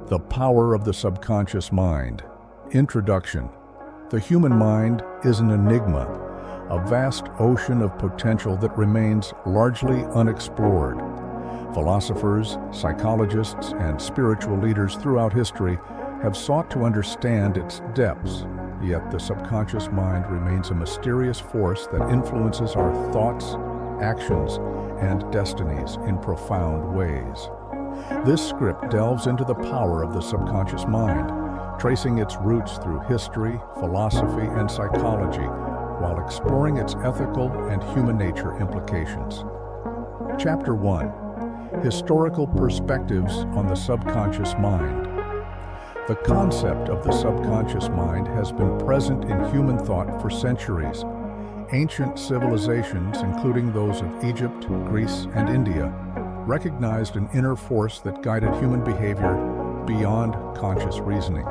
The Power of the Subconscious Mind. Introduction. The human mind is an enigma, a vast ocean of potential that remains largely unexplored. Philosophers, psychologists, and spiritual leaders throughout history have sought to understand its depths, yet the subconscious mind remains a mysterious force that influences our thoughts, actions, and destinies in profound ways. This script delves into the power of the subconscious mind, tracing its roots through history, philosophy, and psychology, while exploring its ethical and human nature implications. Chapter 1. Historical Perspectives on the Subconscious Mind. The concept of the subconscious mind has been present in human thought for centuries. Ancient civilizations, including those of Egypt, Greece, and India, recognized an inner force that guided human behavior beyond conscious reasoning.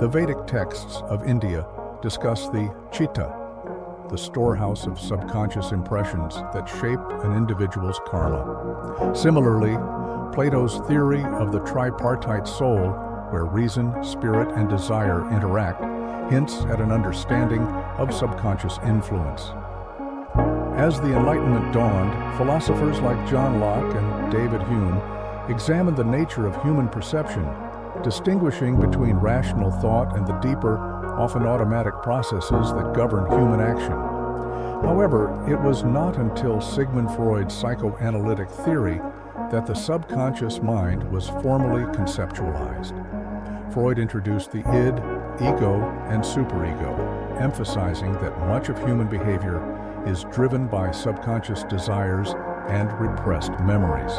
The Vedic texts of India discuss the chitta, the storehouse of subconscious impressions that shape an individual's karma. Similarly, Plato's theory of the tripartite soul, where reason, spirit, and desire interact, hints at an understanding of subconscious influence. As the Enlightenment dawned, philosophers like John Locke and David Hume examined the nature of human perception, distinguishing between rational thought and the deeper, often automatic processes that govern human action. However, it was not until Sigmund Freud's psychoanalytic theory that the subconscious mind was formally conceptualized. Freud introduced the id, ego, and superego, emphasizing that much of human behavior is driven by subconscious desires and repressed memories.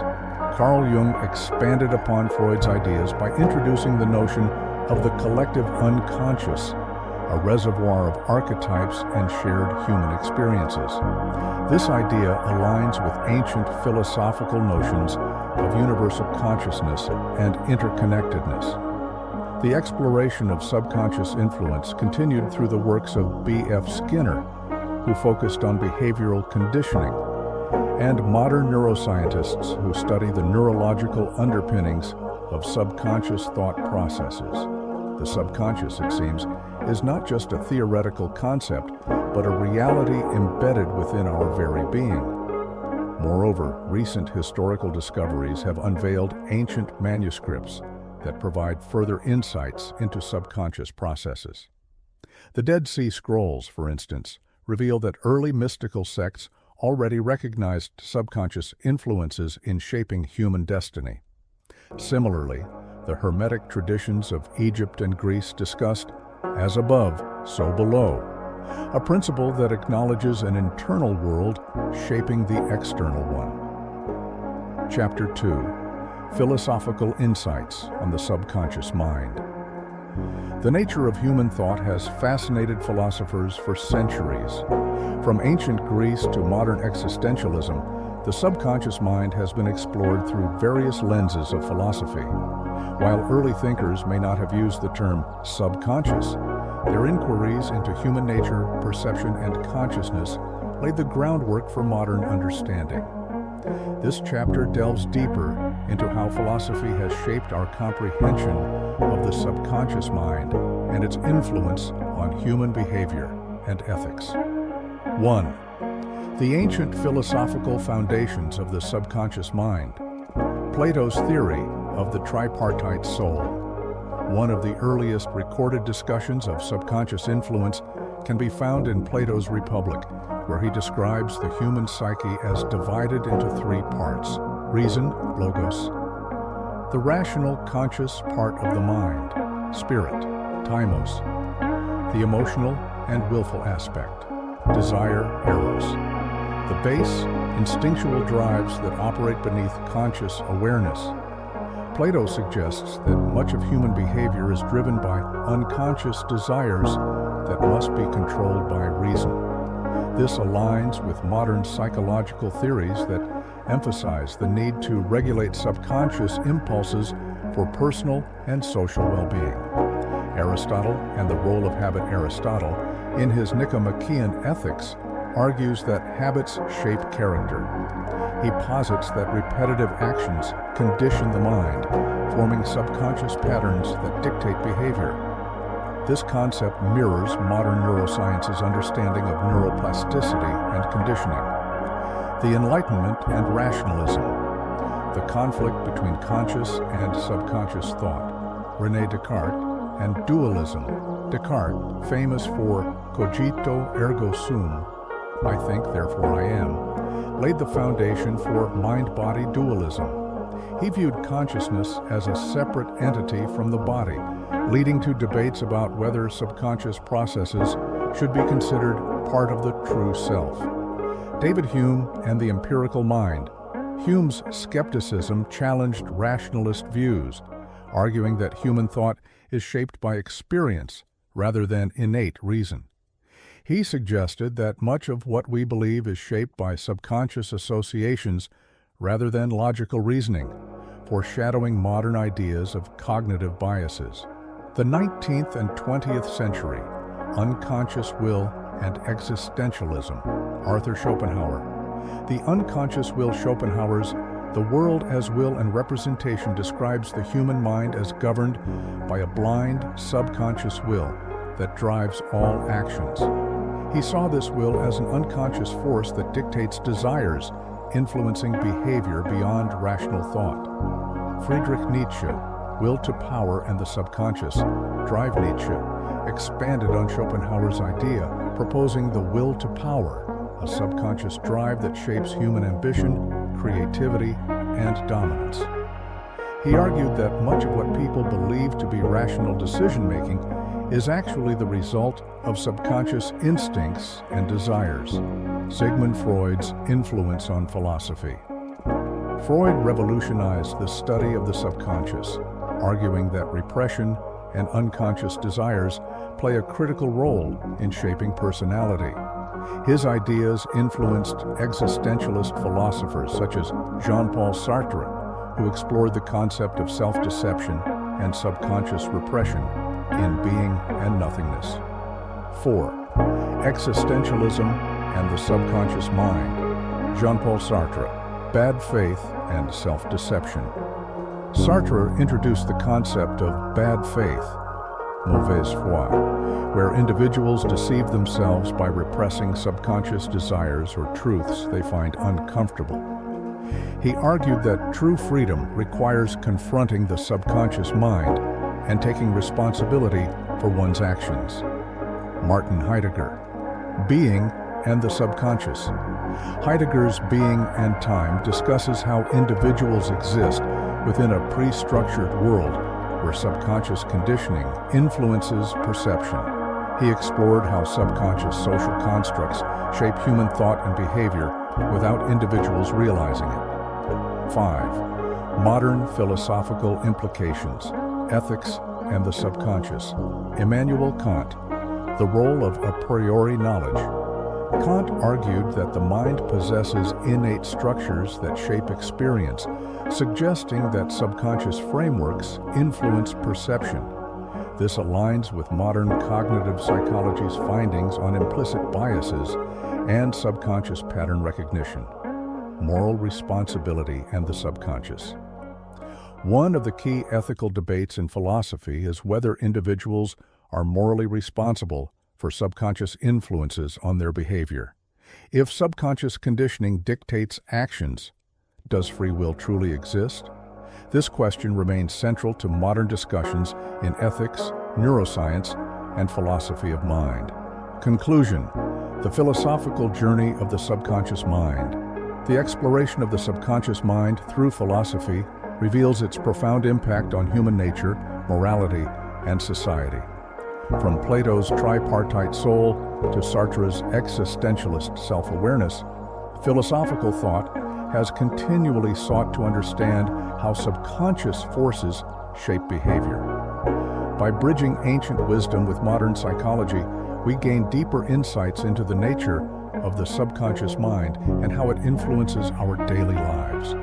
Carl Jung expanded upon Freud's ideas by introducing the notion of the collective unconscious, a reservoir of archetypes and shared human experiences. This idea aligns with ancient philosophical notions of universal consciousness and interconnectedness. The exploration of subconscious influence continued through the works of B.F. Skinner, who focused on behavioral conditioning, and modern neuroscientists who study the neurological underpinnings of subconscious thought processes. The subconscious, it seems, is not just a theoretical concept, but a reality embedded within our very being. Moreover, recent historical discoveries have unveiled ancient manuscripts that provide further insights into subconscious processes. The Dead Sea Scrolls, for instance, reveal that early mystical sects already recognized subconscious influences in shaping human destiny. Similarly, the Hermetic traditions of Egypt and Greece discussed, as above, so below, a principle that acknowledges an internal world shaping the external one. Chapter 2. Philosophical Insights on the Subconscious Mind. The nature of human thought has fascinated philosophers for centuries. From ancient Greece to modern existentialism, the subconscious mind has been explored through various lenses of philosophy. While early thinkers may not have used the term subconscious, their inquiries into human nature, perception, and consciousness laid the groundwork for modern understanding. This chapter delves deeper into how philosophy has shaped our comprehension of the subconscious mind and its influence on human behavior and ethics. 1. The ancient philosophical foundations of the subconscious mind. Plato's theory of the tripartite soul. One of the earliest recorded discussions of subconscious influence can be found in Plato's Republic, where he describes the human psyche as divided into three parts: reason, logos; the rational, conscious part of the mind, spirit, thymos; the emotional and willful aspect, desire, eros; the base, instinctual drives that operate beneath conscious awareness. Plato suggests that much of human behavior is driven by unconscious desires that must be controlled by reason. This aligns with modern psychological theories that emphasize the need to regulate subconscious impulses for personal and social well-being. Aristotle and the role of habit. Aristotle, in his Nicomachean Ethics, argues that habits shape character. He posits that repetitive actions condition the mind, forming subconscious patterns that dictate behavior. This concept mirrors modern neuroscience's understanding of neuroplasticity and conditioning. The Enlightenment and rationalism. The conflict between conscious and subconscious thought. René Descartes, and dualism. Descartes, famous for cogito ergo sum, I think, therefore I am, laid the foundation for mind-body dualism. He viewed consciousness as a separate entity from the body, leading to debates about whether subconscious processes should be considered part of the true self. David Hume and the empirical mind. Hume's skepticism challenged rationalist views, arguing that human thought is shaped by experience rather than innate reason. He suggested that much of what we believe is shaped by subconscious associations rather than logical reasoning, foreshadowing modern ideas of cognitive biases. The 19th and 20th century, unconscious will and existentialism. Arthur Schopenhauer. The unconscious will Schopenhauer's The World as Will and Representation describes the human mind as governed by a blind, subconscious will that drives all actions. He saw this will as an unconscious force that dictates desires, influencing behavior beyond rational thought. Friedrich Nietzsche, Will to Power and the Subconscious, Drive Nietzsche, expanded on Schopenhauer's idea, proposing the will to power, a subconscious drive that shapes human ambition, creativity, and dominance. He argued that much of what people believe to be rational decision-making is actually the result of subconscious instincts and desires. Sigmund Freud's influence on philosophy. Freud revolutionized the study of the subconscious, arguing that repression and unconscious desires play a critical role in shaping personality. His ideas influenced existentialist philosophers such as Jean-Paul Sartre, who explored the concept of self-deception and subconscious repression in Being and Nothingness. 4. Existentialism and the Subconscious Mind. Jean-Paul Sartre, Bad Faith and Self-Deception. Sartre introduced the concept of bad faith, mauvaise foi, where individuals deceive themselves by repressing subconscious desires or truths they find uncomfortable. He argued that true freedom requires confronting the subconscious mind and taking responsibility for one's actions. Martin Heidegger, Being and the Subconscious. Heidegger's Being and Time discusses how individuals exist within a pre-structured world where subconscious conditioning influences perception. He explored how subconscious social constructs shape human thought and behavior without individuals realizing it. 5. Modern philosophical implications, ethics, and the subconscious. Immanuel Kant, The Role of a Priori Knowledge. Kant argued that the mind possesses innate structures that shape experience, suggesting that subconscious frameworks influence perception. This aligns with modern cognitive psychology's findings on implicit biases and subconscious pattern recognition. Moral responsibility and the subconscious. One of the key ethical debates in philosophy is whether individuals are morally responsible for subconscious influences on their behavior. If subconscious conditioning dictates actions, does free will truly exist? This question remains central to modern discussions in ethics, neuroscience, and philosophy of mind. Conclusion: the philosophical journey of the subconscious mind. The exploration of the subconscious mind through philosophy reveals its profound impact on human nature, morality, and society. From Plato's tripartite soul to Sartre's existentialist self-awareness, philosophical thought has continually sought to understand how subconscious forces shape behavior. By bridging ancient wisdom with modern psychology, we gain deeper insights into the nature of the subconscious mind and how it influences our daily lives.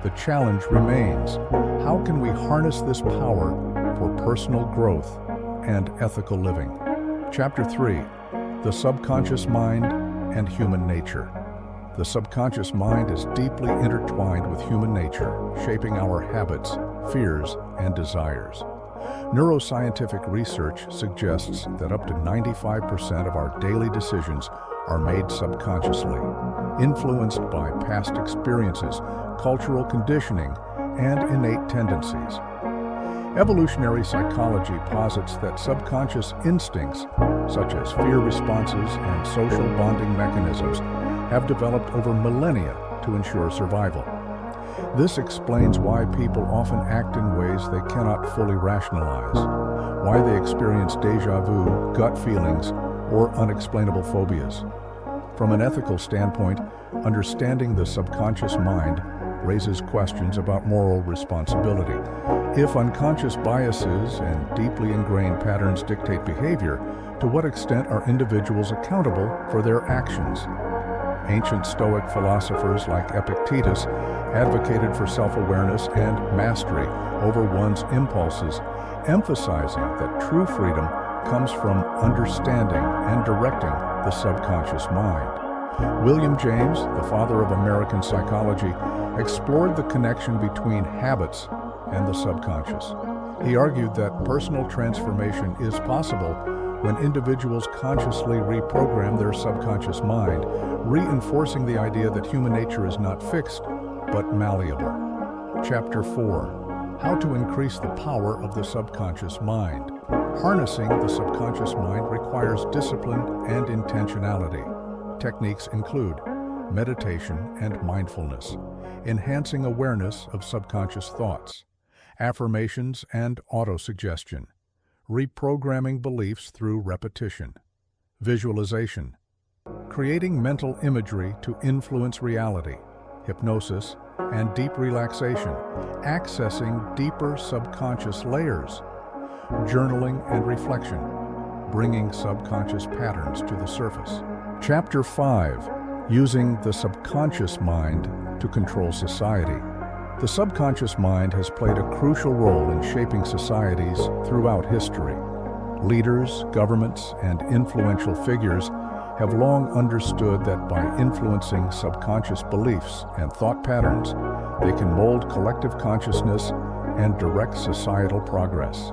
The challenge remains: how can we harness this power for personal growth and ethical living? Chapter 3: The Subconscious Mind and human nature. The subconscious mind is deeply intertwined with human nature, shaping our habits, fears, and desires. Neuroscientific research suggests that up to 95% of our daily decisions are made subconsciously, influenced by past experiences, cultural conditioning, and innate tendencies. Evolutionary psychology posits that subconscious instincts, such as fear responses and social bonding mechanisms, have developed over millennia to ensure survival. This explains why people often act in ways they cannot fully rationalize, why they experience déjà vu, gut feelings, or unexplainable phobias. From an ethical standpoint, understanding the subconscious mind raises questions about moral responsibility. If unconscious biases and deeply ingrained patterns dictate behavior, to what extent are individuals accountable for their actions? Ancient Stoic philosophers like Epictetus advocated for self-awareness and mastery over one's impulses, emphasizing that true freedom comes from understanding and directing the subconscious mind. William James, the father of American psychology, explored the connection between habits and the subconscious. He argued that personal transformation is possible when individuals consciously reprogram their subconscious mind, reinforcing the idea that human nature is not fixed, but malleable. Chapter 4. How to increase the power of the subconscious mind. Harnessing the subconscious mind requires discipline and intentionality. Techniques include meditation and mindfulness, enhancing awareness of subconscious thoughts, affirmations and autosuggestion, reprogramming beliefs through repetition, visualization, creating mental imagery to influence reality, hypnosis, and deep relaxation, accessing deeper subconscious layers, journaling and reflection, bringing subconscious patterns to the surface. Chapter 5. Using the subconscious mind to control society. The subconscious mind has played a crucial role in shaping societies throughout history. Leaders, governments, and influential figures have long understood that by influencing subconscious beliefs and thought patterns, they can mold collective consciousness and direct societal progress.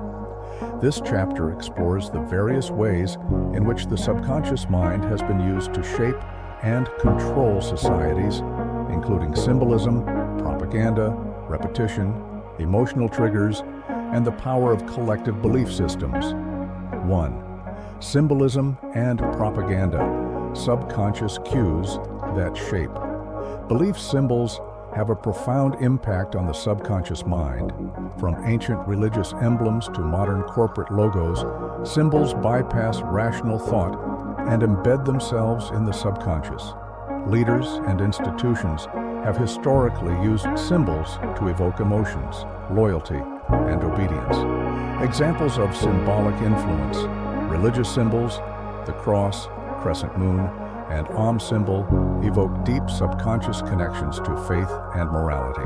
This chapter explores the various ways in which the subconscious mind has been used to shape and control societies, including symbolism, propaganda, repetition, emotional triggers, and the power of collective belief systems. 1. Symbolism and propaganda, subconscious cues that shape. Belief symbols have a profound impact on the subconscious mind. From ancient religious emblems to modern corporate logos, symbols bypass rational thought and embed themselves in the subconscious. Leaders and institutions have historically used symbols to evoke emotions, loyalty, and obedience. Examples of symbolic influence: religious symbols, the cross, crescent moon, and Om symbol evoke deep subconscious connections to faith and morality.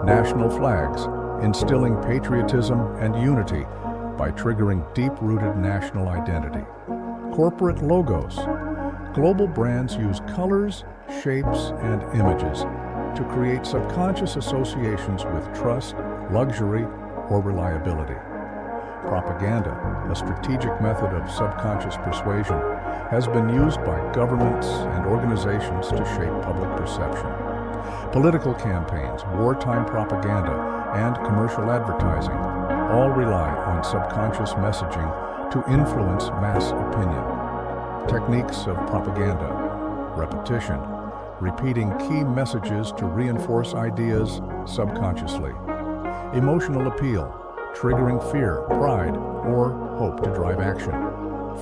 National flags, instilling patriotism and unity by triggering deep-rooted national identity. Corporate logos. Global brands use colors, shapes, and images to create subconscious associations with trust, luxury, or reliability. Propaganda, a strategic method of subconscious persuasion, has been used by governments and organizations to shape public perception. Political campaigns, wartime propaganda, and commercial advertising all rely on subconscious messaging to influence mass opinion. Techniques of propaganda: repetition, repeating key messages to reinforce ideas subconsciously. Emotional appeal, triggering fear, pride, or hope to drive action.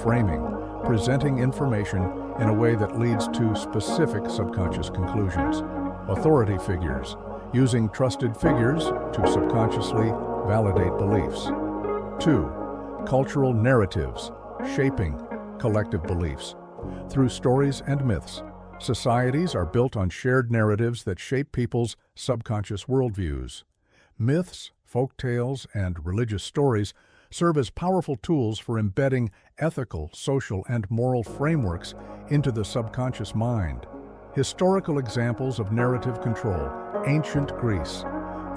Framing, presenting information in a way that leads to specific subconscious conclusions. Authority figures, using trusted figures to subconsciously validate beliefs. 2. Cultural narratives, shaping collective beliefs. Through stories and myths, societies are built on shared narratives that shape people's subconscious worldviews. Myths, folk tales, and religious stories serve as powerful tools for embedding ethical, social, and moral frameworks into the subconscious mind. Historical examples of narrative control: ancient Greece.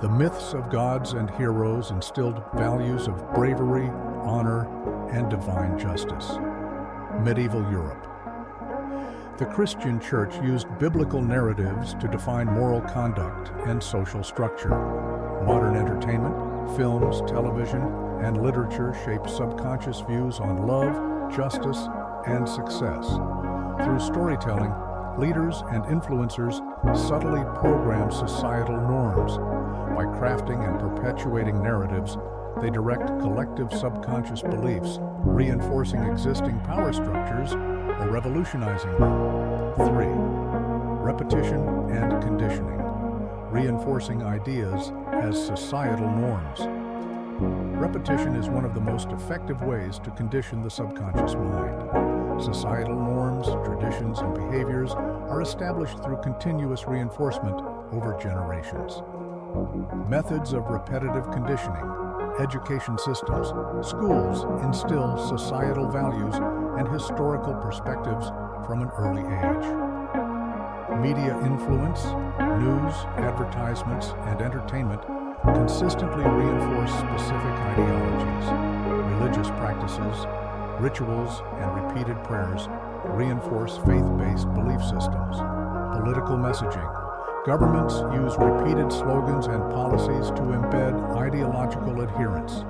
The myths of gods and heroes instilled values of bravery, honor, and divine justice. Medieval Europe. The Christian Church used biblical narratives to define moral conduct and social structure. Modern entertainment, films, television, and literature shape subconscious views on love, justice, and success. Through storytelling, leaders and influencers subtly program societal norms. By crafting and perpetuating narratives, they direct collective subconscious beliefs, reinforcing existing power structures or revolutionizing them. 3. Repetition and conditioning. Reinforcing ideas as societal norms. Repetition is one of the most effective ways to condition the subconscious mind. Societal norms, traditions, and behaviors are established through continuous reinforcement over generations. Methods of repetitive conditioning. Education systems, schools instill societal values and historical perspectives from an early age. Media influence, news, advertisements, and entertainment consistently reinforce specific ideologies. Religious practices, rituals, and repeated prayers reinforce faith-based belief systems. Political messaging. Governments use repeated slogans and policies to embed ideological adherence.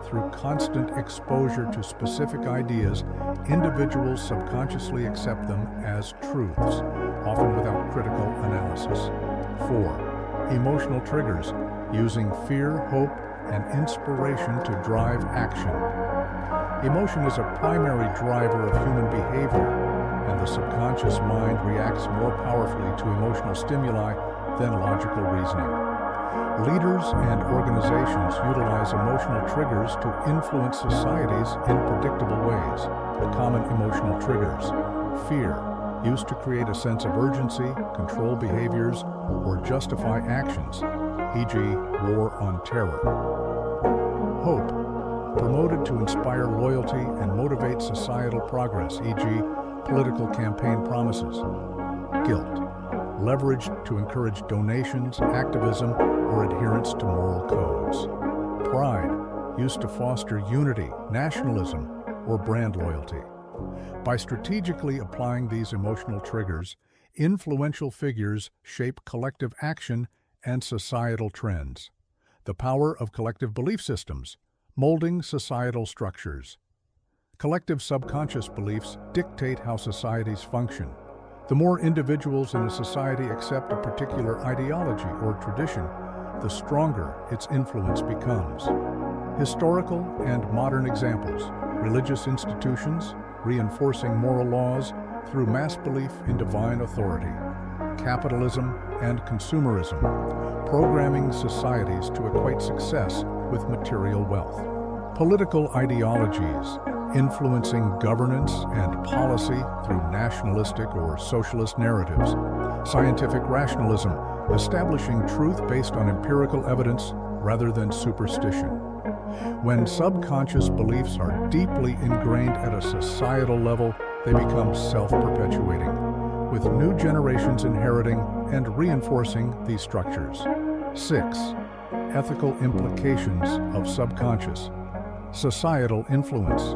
Through constant exposure to specific ideas, individuals subconsciously accept them as truths, often without critical analysis. 4. Emotional triggers, using fear, hope, and inspiration to drive action. Emotion is a primary driver of human behavior, and the subconscious mind reacts more powerfully to emotional stimuli than logical reasoning. Leaders and organizations utilize emotional triggers to influence societies in predictable ways. Common emotional triggers: fear, used to create a sense of urgency, control behaviors, or justify actions, e.g., war on terror. Hope, promoted to inspire loyalty and motivate societal progress, e.g., political campaign promises. Guilt, leveraged to encourage donations, activism, or adherence to moral codes. Pride, used to foster unity, nationalism, or brand loyalty. By strategically applying these emotional triggers, influential figures shape collective action and societal trends. The power of collective belief systems, molding societal structures. Collective subconscious beliefs dictate how societies function. The more individuals in a society accept a particular ideology or tradition, the stronger its influence becomes. Historical and modern examples: religious institutions reinforcing moral laws through mass belief in divine authority. Capitalism and consumerism, programming societies to equate success with material wealth. Political ideologies, influencing governance and policy through nationalistic or socialist narratives. Scientific rationalism, establishing truth based on empirical evidence rather than superstition. When subconscious beliefs are deeply ingrained at a societal level, they become self-perpetuating, with new generations inheriting and reinforcing these structures. 6. Ethical implications of subconscious. Societal influence.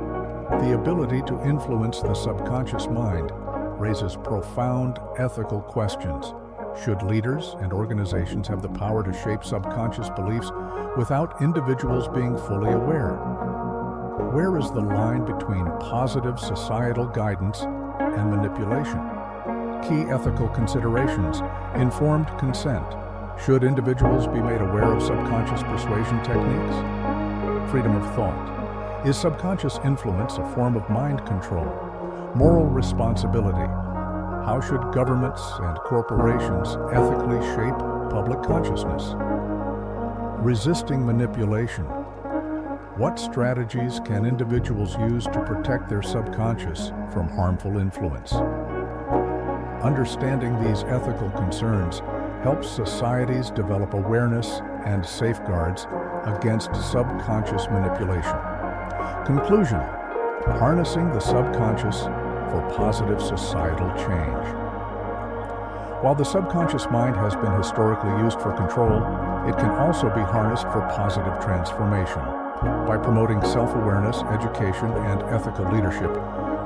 The ability to influence the subconscious mind raises profound ethical questions. Should leaders and organizations have the power to shape subconscious beliefs without individuals being fully aware? Where is the line between positive societal guidance and manipulation? Key ethical considerations: informed consent. Should individuals be made aware of subconscious persuasion techniques? Freedom of thought. Is subconscious influence a form of mind control? Moral responsibility. How should governments and corporations ethically shape public consciousness? Resisting manipulation. What strategies can individuals use to protect their subconscious from harmful influence? Understanding these ethical concerns helps societies develop awareness and safeguards against subconscious manipulation. Conclusion: harnessing the subconscious for positive societal change. While the subconscious mind has been historically used for control, it can also be harnessed for positive transformation. By promoting self-awareness, education, and ethical leadership,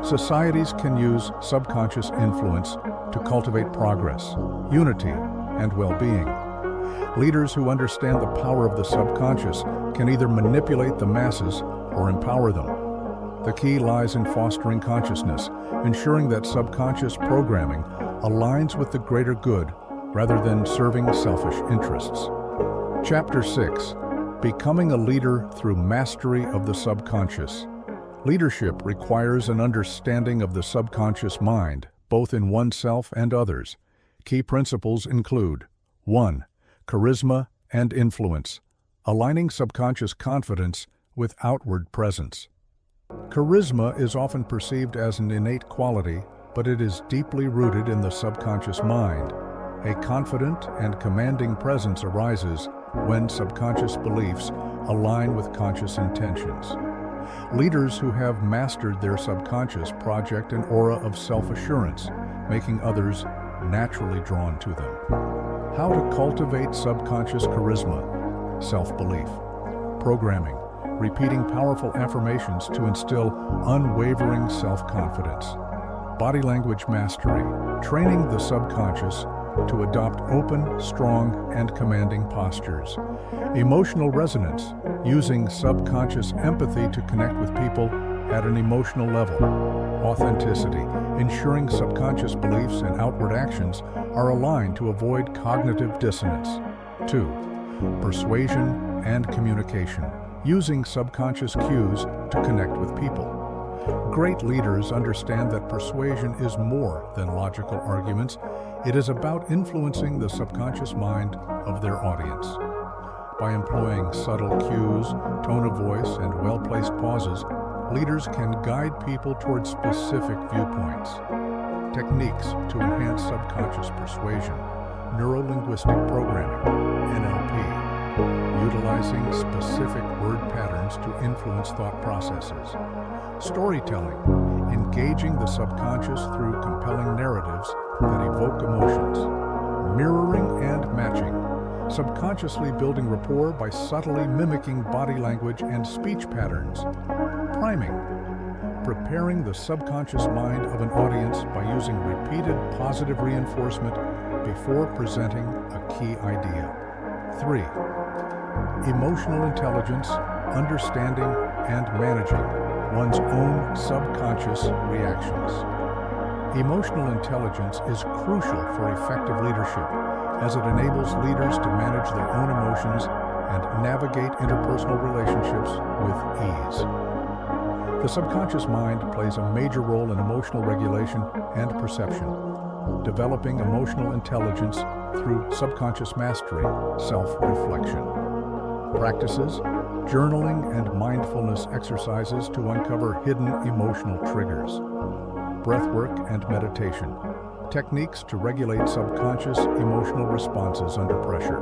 societies can use subconscious influence to cultivate progress, unity, and well-being. Leaders who understand the power of the subconscious can either manipulate the masses or empower them. The key lies in fostering consciousness, ensuring that subconscious programming aligns with the greater good rather than serving selfish interests. Chapter 6: Becoming a Leader Through Mastery of the Subconscious. Leadership requires an understanding of the subconscious mind, both in oneself and others. Key principles include: 1. Charisma and influence, aligning subconscious confidence with outward presence. Charisma is often perceived as an innate quality, but it is deeply rooted in the subconscious mind. A confident and commanding presence arises when subconscious beliefs align with conscious intentions. Leaders who have mastered their subconscious project an aura of self-assurance, making others naturally drawn to them. How to cultivate subconscious charisma: self-belief, programming, repeating powerful affirmations to instill unwavering self-confidence. Body language mastery, training the subconscious to adopt open, strong, and commanding postures. Emotional resonance, using subconscious empathy to connect with people at an emotional level. Authenticity, ensuring subconscious beliefs and outward actions are aligned to avoid cognitive dissonance. 2. Persuasion and communication, using subconscious cues to connect with people. Great leaders understand that persuasion is more than logical arguments. It is about influencing the subconscious mind of their audience. By employing subtle cues, tone of voice, and well-placed pauses, leaders can guide people towards specific viewpoints. Techniques to enhance subconscious persuasion: neuro-linguistic programming, NLP, utilizing specific word patterns to influence thought processes. Storytelling, engaging the subconscious through compelling narratives that evoke emotions. Mirroring and matching, subconsciously building rapport by subtly mimicking body language and speech patterns. Priming, preparing the subconscious mind of an audience by using repeated positive reinforcement before presenting a key idea. 3. Emotional intelligence, understanding and managing one's own subconscious reactions. Emotional intelligence is crucial for effective leadership, as it enables leaders to manage their own emotions and navigate interpersonal relationships with ease. The subconscious mind plays a major role in emotional regulation and perception. Developing emotional intelligence through subconscious mastery, self-reflection. Practices: journaling and mindfulness exercises to uncover hidden emotional triggers. Breathwork and meditation, techniques to regulate subconscious emotional responses under pressure.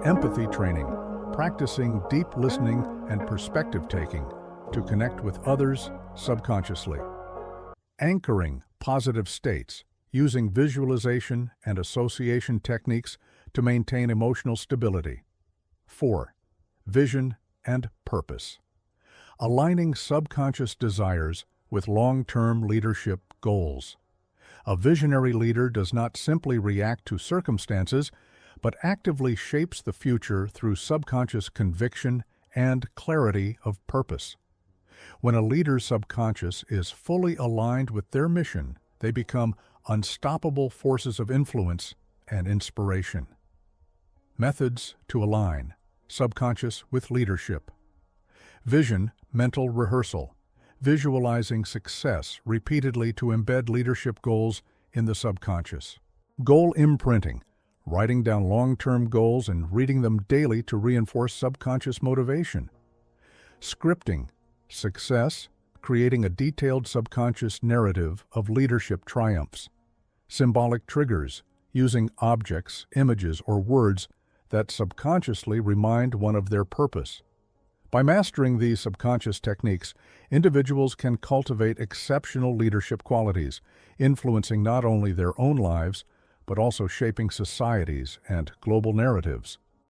Empathy training, practicing deep listening and perspective-taking to connect with others subconsciously. Anchoring positive states, using visualization and association techniques to maintain emotional stability. 4. Vision and purpose, aligning subconscious desires with long-term leadership goals. A visionary leader does not simply react to circumstances, but actively shapes the future through subconscious conviction and clarity of purpose. When a leader's subconscious is fully aligned with their mission, they become unstoppable forces of influence and inspiration. Methods to align subconscious with leadership. Vision, mental rehearsal, visualizing success repeatedly to embed leadership goals in the subconscious. Goal imprinting, writing down long-term goals and reading them daily to reinforce subconscious motivation. Scripting, success, creating a detailed subconscious narrative of leadership triumphs. Symbolic triggers, using objects, images, or words that subconsciously remind one of their purpose. By mastering these subconscious techniques, individuals can cultivate exceptional leadership qualities, influencing not only their own lives, but also shaping societies and global narratives.